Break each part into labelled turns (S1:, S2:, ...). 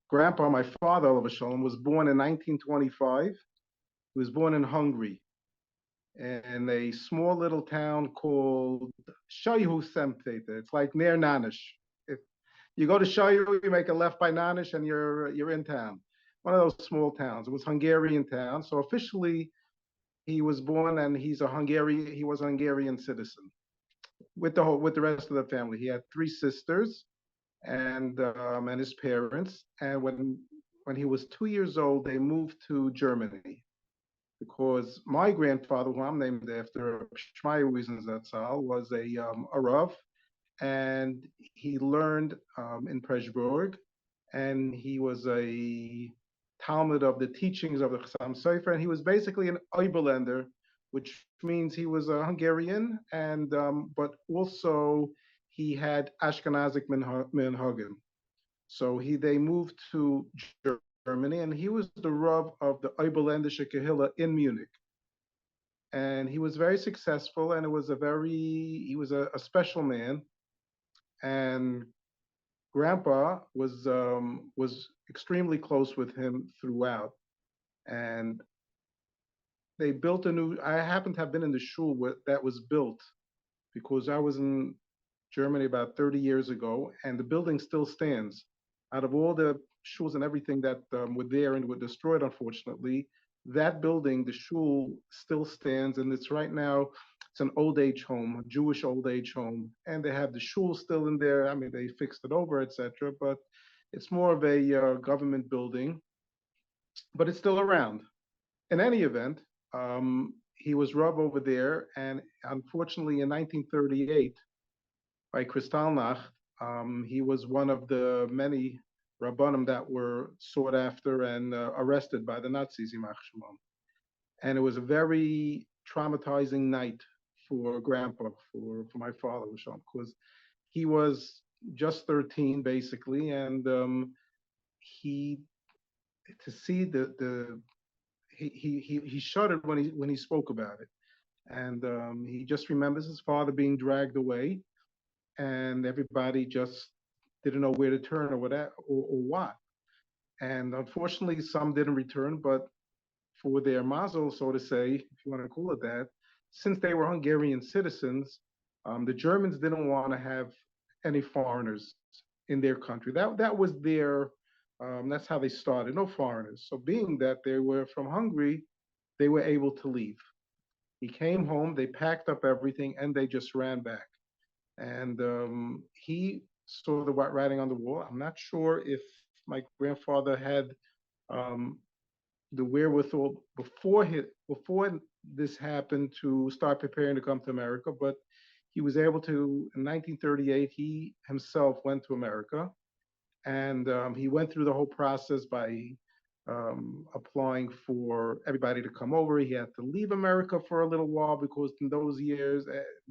S1: Grandpa, my father, Olav Shalom, was born in 1925. He was born in Hungary, in a small little town called Shayu Semtete. It's like near Nanish. If you go to Shayu, you make a left by Nanish, and you're in town. One of those small towns. It was Hungarian town. So officially, he was born, and he's a Hungarian. He was a Hungarian citizen with the rest of the family. He had three sisters and his parents. And when he was 2 years old, they moved to Germany because my grandfather, who I'm named after, Shmaya Weisner, was a Rav, and he learned in Pressburg, and he was a Talmud of the teachings of the Chassam Sofer, and he was basically an Oberländer, which means he was a Hungarian, and but also he had Ashkenazic minhagim. So they moved to Germany, and he was the Rav of the Oberländische Kehillah in Munich. And he was very successful, and he was a special man. And Grandpa was extremely close with him throughout. And they built a new. I happen to have been in the shul that was built because I was in Germany about 30 years ago, and the building still stands. Out of all the shuls and everything that were there and were destroyed, unfortunately, that building, the shul, still stands, and it's right now. It's an old age home, a Jewish old age home, and they have the shul still in there. I mean, they fixed it over, etc. But it's more of a government building, but it's still around. In any event, he was Rav over there, and unfortunately, in 1938, by Kristallnacht, he was one of the many Rabbanim that were sought after and arrested by the Nazis, and it was a very traumatizing night for Grandpa, for my father, because he was just 13 basically, and he to see the he shuddered when he spoke about it, and he just remembers his father being dragged away, and everybody just didn't know where to turn or what. And unfortunately, some didn't return, but for their mazel, so to say, if you want to call it that, since they were Hungarian citizens, the Germans didn't want to have any foreigners in their country. That was that's how they started, no foreigners. So being that they were from Hungary, they were able to leave. He came home, they packed up everything, and they just ran back. And he saw the writing on the wall. I'm not sure if my grandfather had um, the wherewithal before this happened to start preparing to come to America, but he was able to. In 1938, he himself went to America, and he went through the whole process by applying for everybody to come over. He had to leave America for a little while because in those years,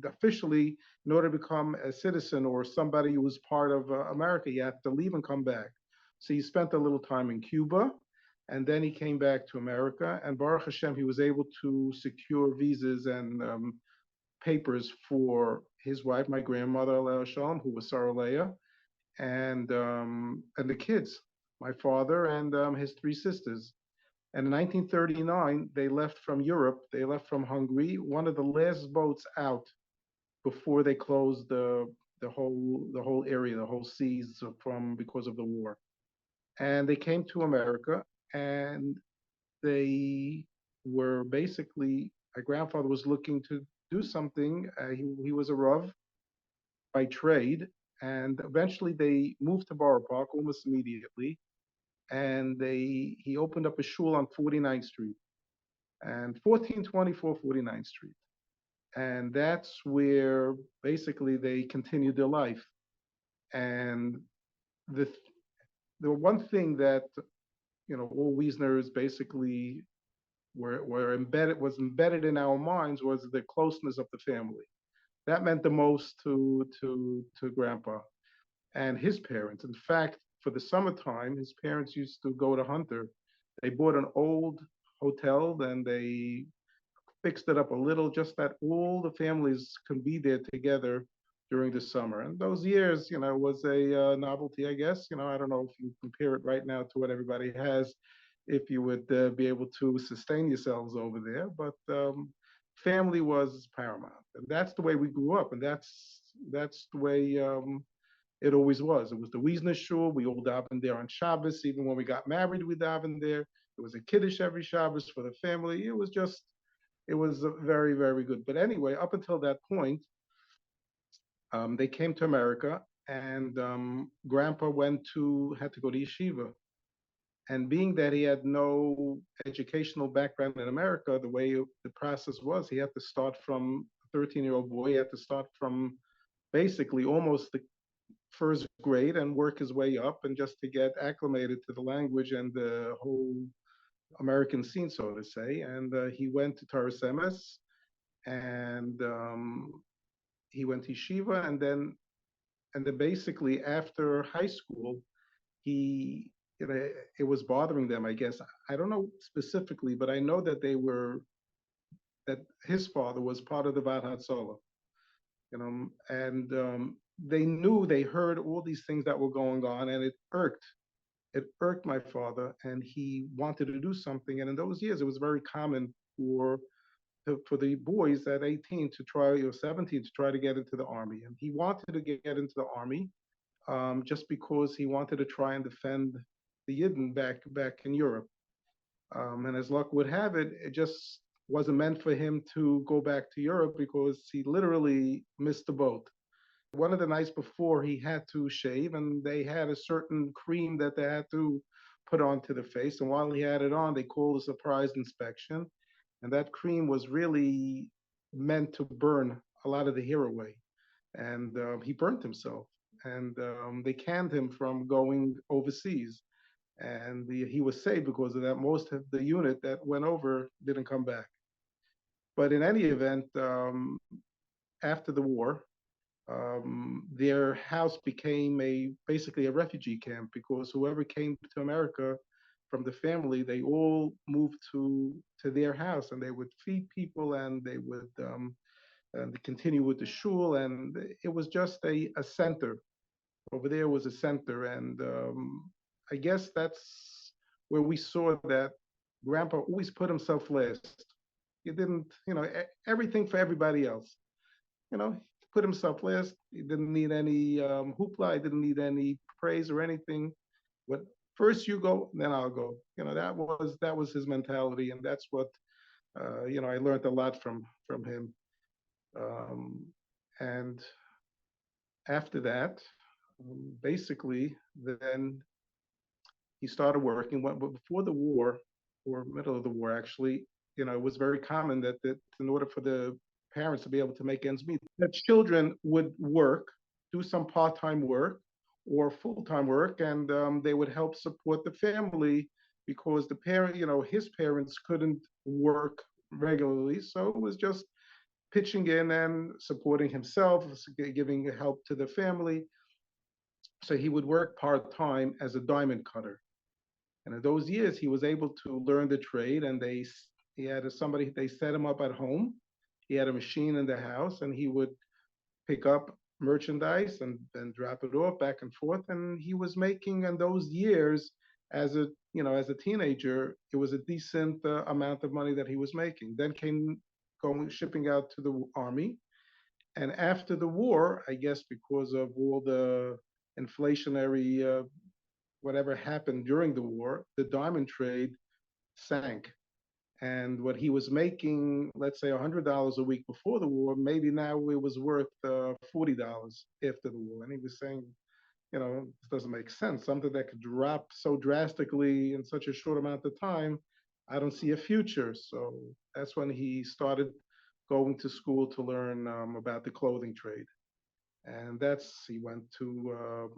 S1: officially, in order to become a citizen or somebody who was part of America, you had to leave and come back. So he spent a little time in Cuba, and then he came back to America. And Baruch Hashem, he was able to secure visas and papers for his wife, my grandmother, Alea Shalom, who was Sarah Leah, and the kids, my father and his three sisters. And in 1939, they left from Europe. They left from Hungary, one of the last boats out before they closed the whole area, the whole seas from because of the war. And they came to America, and they were basically. My grandfather was looking to do something. He was a Rav by trade, and eventually they moved to Borough Park almost immediately, and he opened up a shul on 49th Street and 1424 49th Street, and that's where basically they continued their life. And the the one thing that all Wiesners basically were embedded was embedded in our minds was the closeness of the family. That meant the most to Grandpa and his parents. In fact, for the summertime, his parents used to go to Hunter. They bought an old hotel, and they fixed it up a little, just that all the families can be there together during the summer. And those years, was a novelty, I guess. I don't know if you compare it right now to what everybody has, if you would be able to sustain yourselves over there. But family was paramount, and that's the way we grew up, and that's the way it always was. It was the Wiesner shul. We all davened there on Shabbos. Even when we got married, we davened there. There was a kiddush every Shabbos for the family. It was very, very good. But anyway, up until that point, they came to America, and Grandpa had to go to yeshiva. And being that he had no educational background in America, the way the process was, he had to start from a 13-year-old boy. He had to start from basically almost the first grade and work his way up, and just to get acclimated to the language and the whole American scene, so to say. And he went to Torah Semes, and he went to yeshiva, and then basically after high school, he it was bothering them, I guess. I don't know specifically, but I know that his father was part of the Vat Hatzolah, and they heard all these things that were going on, and it irked my father, and he wanted to do something. And in those years, it was very common for the boys at 18 to try, or 17, to try to get into the army. And he wanted to get into the army, just because he wanted to try and defend the Yidden back in Europe. And as luck would have it, it just wasn't meant for him to go back to Europe, because he literally missed the boat. One of the nights before, he had to shave, and they had a certain cream that they had to put onto the face. And while he had it on, they called a surprise inspection. And that cream was really meant to burn a lot of the hair away. And he burnt himself. And they canned him from going overseas. And he was saved because of that. Most of the unit that went over didn't come back. But in any event, after the war, their house became basically a refugee camp, because whoever came to America from the family, they all moved to their house, and they would feed people, and they would and continue with the shul, and it was just a center. Over there was a center, and I guess that's where we saw that Grandpa always put himself last. He didn't, everything for everybody else. Put himself last. He didn't need any hoopla. He didn't need any praise or anything. But first you go, then I'll go. That was his mentality, and that's what I learned a lot from him. And after that, basically, then he started working. But before the war, or middle of the war, actually, it was very common that in order for the parents to be able to make ends meet, that children would work, do some part-time work or full-time work, and they would help support the family, because his parents couldn't work regularly. So it was just pitching in and supporting himself, giving help to the family. So he would work part-time as a diamond cutter. And in those years, he was able to learn the trade, and they set him up at home. He had a machine in the house, and he would pick up merchandise and then drop it off back and forth. And he was making, in those years, as a teenager, it was a decent amount of money that he was making. Then came shipping out to the army. And after the war, I guess because of all the inflationary whatever happened during the war, the diamond trade sank. And what he was making, let's say $100 a week before the war, maybe now it was worth $40 after the war. And he was saying, this doesn't make sense. Something that could drop so drastically in such a short amount of time, I don't see a future. So that's when he started going to school to learn about the clothing trade. And he went to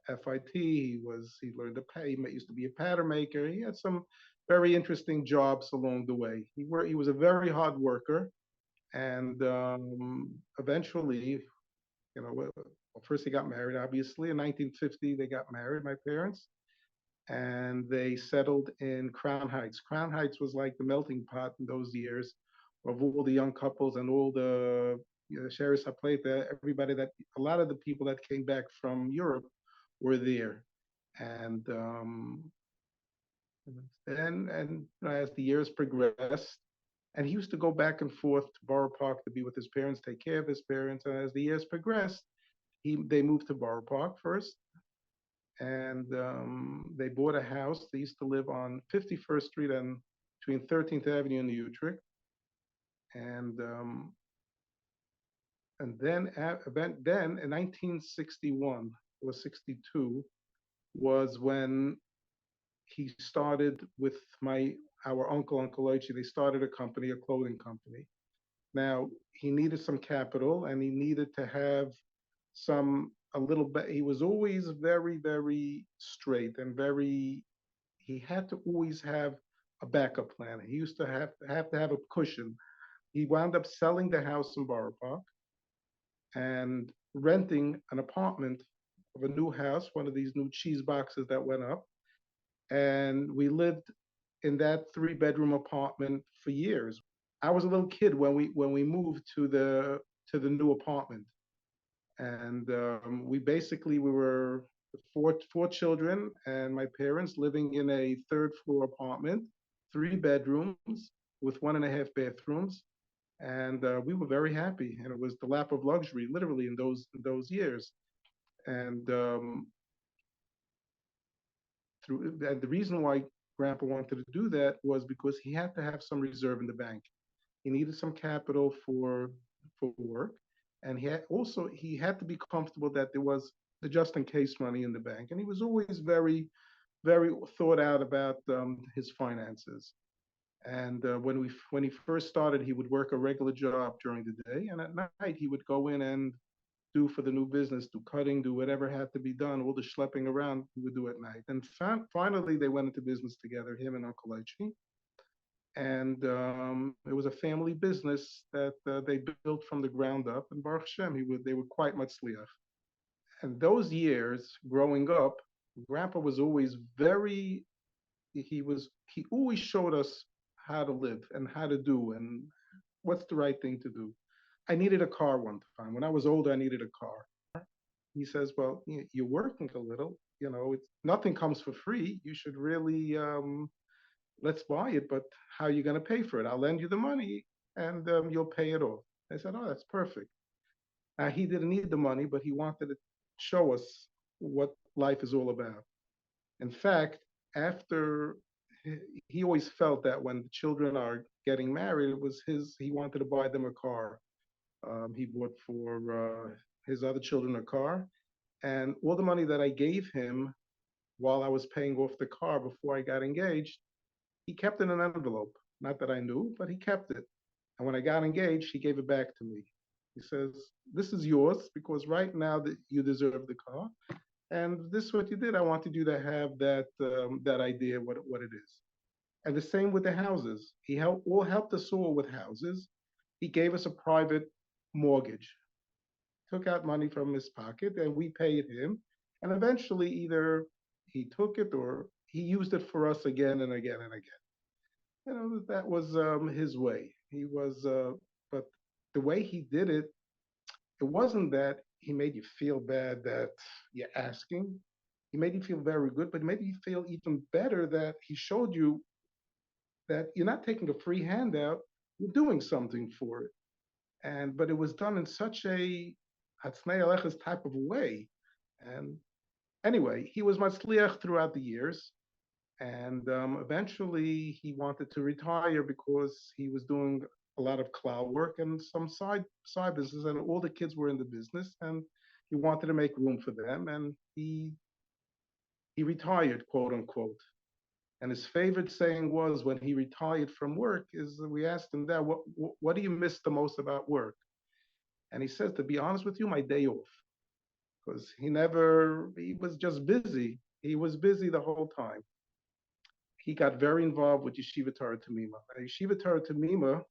S1: FIT. He learned to pay. He used to be a pattern maker. He had some very interesting jobs along the way. He was a very hard worker, and eventually, well, first he got married. Obviously, in 1950 they got married. My parents, and they settled in Crown Heights. Crown Heights was like the melting pot in those years of all the young couples and all the Sheretz Hapleta, everybody that a lot of the people that came back from Europe were there, and as the years progressed, and he used to go back and forth to Borough Park to be with his parents, take care of his parents, and as the years progressed, they moved to Borough Park first, and they bought a house. They used to live on 51st Street and between 13th Avenue and Utrecht, and um, and then in 1961 or 62 was when he started with my our Uncle Oichi. They started a company, a clothing company. Now he needed some capital, and he needed to have some a little bit. He was always very straight and very. He had to always have a backup plan. He used to have a cushion. He wound up selling the house in Borough Park and renting an apartment of a new house, one of these new cheese boxes that went up. And we lived in that three-bedroom apartment for years. I was a little kid when we moved to the new apartment, and we were four children and my parents living in a third floor apartment, 3 bedrooms with 1.5 bathrooms, and we were very happy. And it was the lap of luxury, literally in those years. And and the reason why Grandpa wanted to do that was because he had to have some reserve in the bank. He needed some capital for work, and he had to be comfortable that there was the just in case money in the bank. And he was always very thought out about his finances. And when he first started, he would work a regular job during the day, and at night he would go in and do for the new business, do cutting, do whatever had to be done. All the schlepping around he would do at night. And finally, they went into business together, him and Uncle Aichi. And it was a family business that they built from the ground up. And Baruch Hashem, they were quite matzliach. And those years growing up, Grandpa was always he always showed us how to live and how to do and what's the right thing to do. I needed a car one time. When I was older, I needed a car. He says, "Well, you're working a little. Nothing comes for free. You should really let's buy it. But how are you going to pay for it? I'll lend you the money, and you'll pay it off." I said, "Oh, that's perfect." He didn't need the money, but he wanted to show us what life is all about. In fact, after he always felt that when the children are getting married, it was he wanted to buy them a car. He bought for his other children a car, and all the money that I gave him while I was paying off the car before I got engaged, he kept in an envelope. Not that I knew, but he kept it. And when I got engaged, he gave it back to me. He says, "This is yours because right now that you deserve the car, and this is what you did. I wanted you to have that idea what it is." And the same with the houses. He helped us all with houses. He gave us a private mortgage, took out money from his pocket, and we paid him. And eventually, either he took it or he used it for us again and again and again. That was his way. But the way he did it, it wasn't that he made you feel bad that you're asking. He made you feel very good, but he made you feel even better that he showed you that you're not taking a free handout, you're doing something for it. But it was done in such a Hatznei Aleches type of way. And anyway, he was Matzliach throughout the years. And eventually he wanted to retire because he was doing a lot of cloud work and some side business, and all the kids were in the business, and he wanted to make room for them, and he retired, quote unquote. And his favorite saying was when he retired from work is we asked him that, what do you miss the most about work? And he says, to be honest with you, my day off. Because he was just busy. He was busy the whole time. He got very involved with Yeshiva Torah Tamima. Yeshiva Torah Tamima,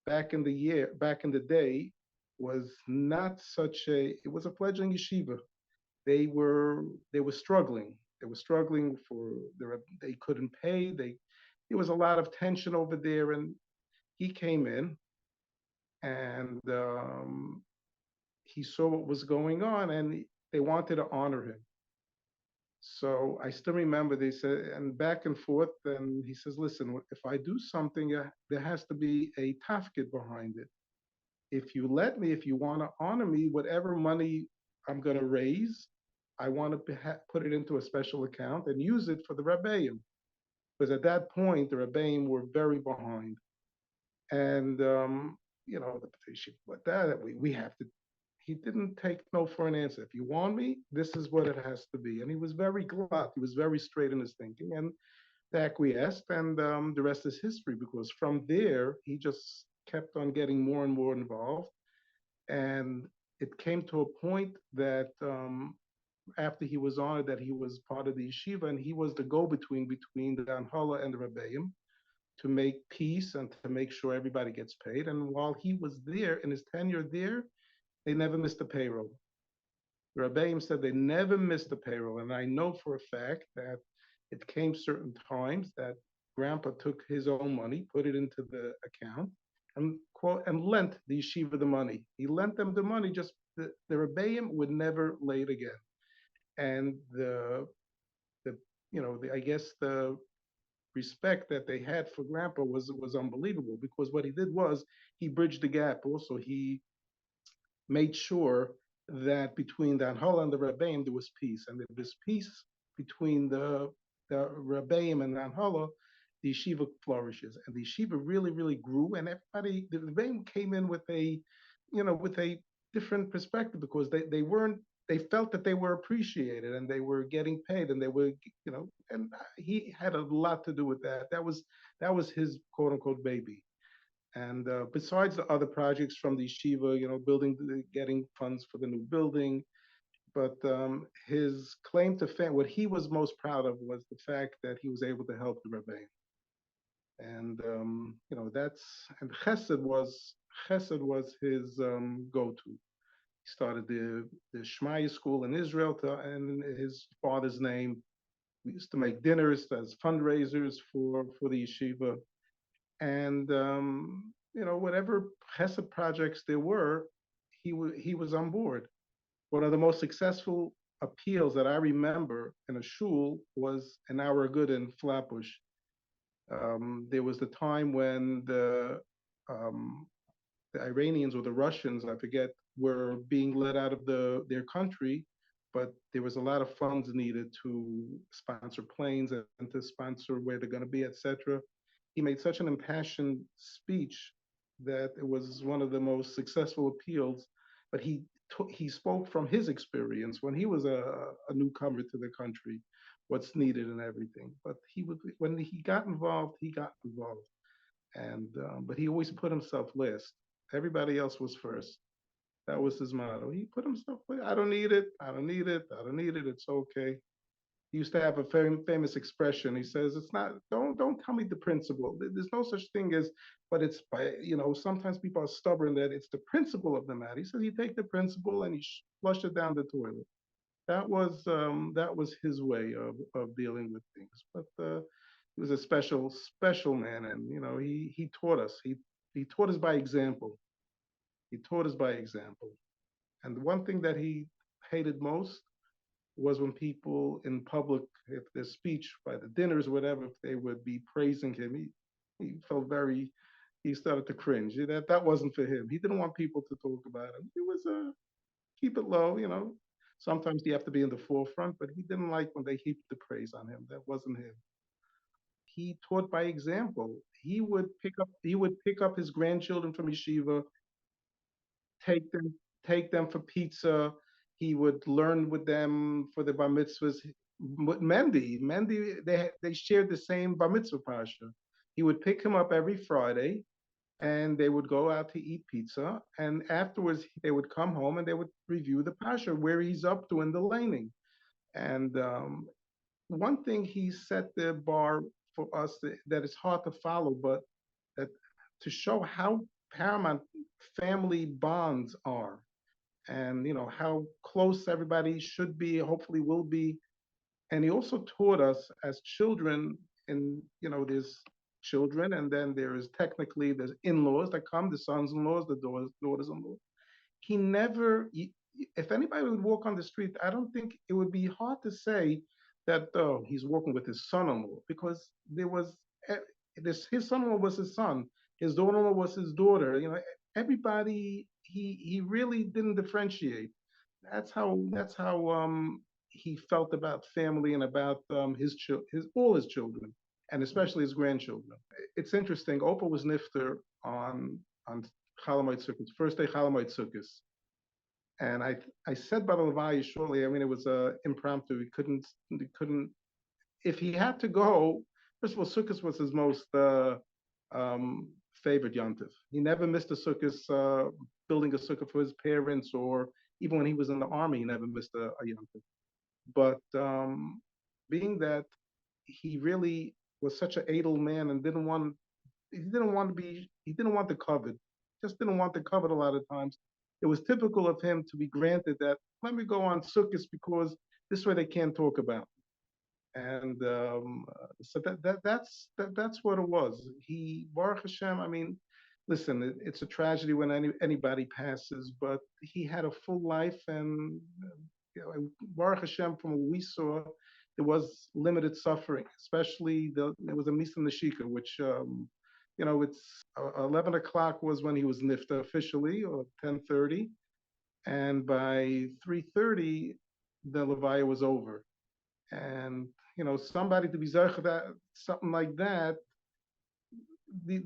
S1: back in the day, was not it was a fledgling yeshiva. They were struggling. They were struggling they couldn't pay. There was a lot of tension over there, and he came in and he saw what was going on, and they wanted to honor him. So I still remember they said, and back and forth, and he says, listen, if I do something, there has to be a tafkid behind it. If you let me, if you want to honor me, whatever money I'm going to raise, I want to put it into a special account and use it for the Rebbeim. Because at that point, the Rebbeim were very behind. And, the petition, but that we have to, he didn't take no for an answer. If you want me, this is what it has to be. And he was very glad. He was very straight in his thinking. And they acquiesced, and the rest is history, because from there, he just kept on getting more and more involved. And it came to a point that after he was honored, that he was part of the yeshiva, and he was the go-between between the Anhala and the Rebbeim to make peace and to make sure everybody gets paid. And while he was there, in his tenure there, they never missed a payroll. The Rebbeim said they never missed a payroll. And I know for a fact that it came certain times that Grandpa took his own money, put it into the account, and and lent the yeshiva the money. He lent them the money. Just the Rebbeim would never lay it again. And I guess the respect that they had for Grandpa was unbelievable, because what he did was he bridged the gap. Also, he made sure that between the Anhala and the Rebbeim there was peace, and if there's peace between the Rebbeim and the Anhala, the yeshiva flourishes, and the yeshiva really, really grew, and everybody, the Rebbeim came in with a different perspective, because they weren't, they felt that they were appreciated and they were getting paid, and they were, and he had a lot to do with that. That was his quote unquote baby. And besides the other projects from the yeshiva, getting funds for the new building, but his claim to fame, what he was most proud of, was the fact that he was able to help the Rebbeim. And that's, and Chesed was his go-to. He started the Shmaya school in Israel, and his father's name. We used to make dinners as fundraisers for the yeshiva, and whatever Chesed projects there were, he was on board. One of the most successful appeals that I remember in a shul was an hour good in Flatbush. There was the time when the Iranians or the Russians, I forget, were being let out of their country, but there was a lot of funds needed to sponsor planes and to sponsor where they're going to be, etc. He made such an impassioned speech that it was one of the most successful appeals. But he spoke from his experience when he was a newcomer to the country, what's needed and everything. But when he got involved, he got involved, and but he always put himself last. Everybody else was first. That was his motto. He put himself last. I don't need it. I don't need it. I don't need it. It's okay. He used to have a famous expression. He says, "It's not. Don't tell me the principle. There's no such thing as. But it's by Sometimes people are stubborn that it's the principle of the matter." He says, "You take the principle and you flush it down the toilet." That was his way of dealing with things. But he was a special man, and he taught us. He taught us by example. He taught us by example. And the one thing that he hated most was when people in public, if their speech by the dinners, whatever, if they would be praising him, he felt he started to cringe. That wasn't for him. He didn't want people to talk about him. He was keep it low. Sometimes you have to be in the forefront, but he didn't like when they heaped the praise on him. That wasn't him. He taught by example. He would pick up his grandchildren from yeshiva, take them take them for pizza. He would learn with them for the bar mitzvahs. Mendy, they shared the same bar mitzvah pasha. He would pick him up every Friday, and they would go out to eat pizza. And afterwards, they would come home and they would review the pasha, where he's up to in the laning. And one thing he set the bar for us that is hard to follow, but that to show how paramount family bonds are, and how close everybody should be, hopefully will be. And he also taught us as children, and there's children, and then there's in-laws that come, the sons-in-laws, the daughters-in-law. He never, if anybody would walk on the street, I don't think it would be hard to say that, oh, he's walking with his son-in-law, because there was his son-in-law was his son, his daughter-in-law was his daughter. Everybody. He really didn't differentiate. That's how he felt about family and about his all his children, and especially his grandchildren. It's interesting. Opa was nifter on Chalamoid Sukkot, first day Chalamoid Sukkot, and I said Badalavai shortly. I mean, it was impromptu. He couldn't. If he had to go, first of all, Sukkot was his most um, favorite yontif. He never missed a Sukkot, building a Sukkot for his parents, or even when he was in the army, he never missed a yontif. But being that he really was such an adel man and he didn't want the covet, just didn't want the covet a lot of times. It was typical of him to be granted that, let me go on sukkahs because this way they can't talk about. And so that's what it was. He, Baruch Hashem. I mean, listen, it's a tragedy when anybody passes, but he had a full life, and Baruch Hashem, from what we saw, there was limited suffering, especially there was a Misa Nashika, which it's 11 o'clock was when he was nifta officially, or 10:30, and by 3:30 the levaya was over. And somebody to be zeicha that something like that, the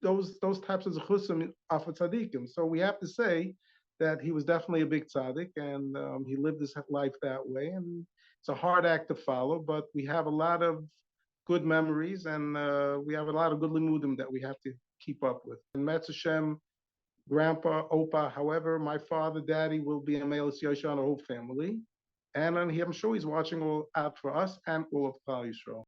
S1: those types of zechusim are for tzaddikim. So we have to say that he was definitely a big tzaddik, and he lived his life that way. And it's a hard act to follow, but we have a lot of good memories, and we have a lot of good limudim that we have to keep up with. And Metz Hashem, Grandpa, Opa, however, my father, Daddy will be a Me'elis Yosha on the whole family. And I'm sure he's watching all out for us and all of Klal Yisrael.